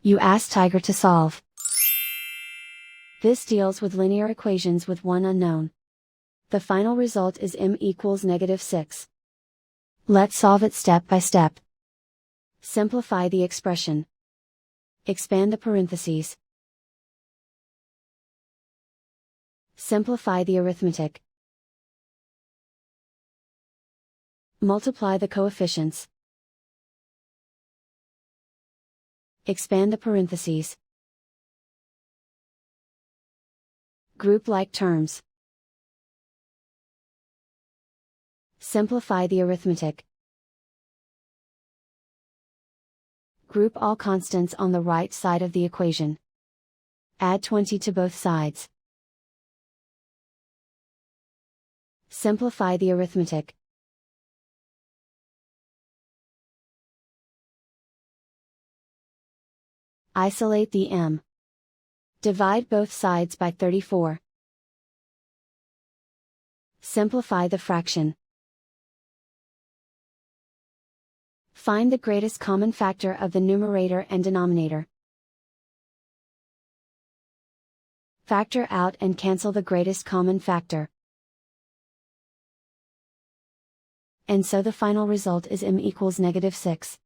You ask Tiger to solve. This deals with linear equations with one unknown. The final result is m equals -6. Let's solve it step by step. Simplify the expression. Expand the parentheses. Simplify the arithmetic. Multiply the coefficients. Expand the parentheses. Group like terms. Simplify the arithmetic. Group all constants on the right side of the equation. Add 20 to both sides. Simplify the arithmetic. Isolate the m. Divide both sides by 34. Simplify the fraction. Find the greatest common factor of the numerator and denominator. Factor out and cancel the greatest common factor. And so the final result is m equals -6.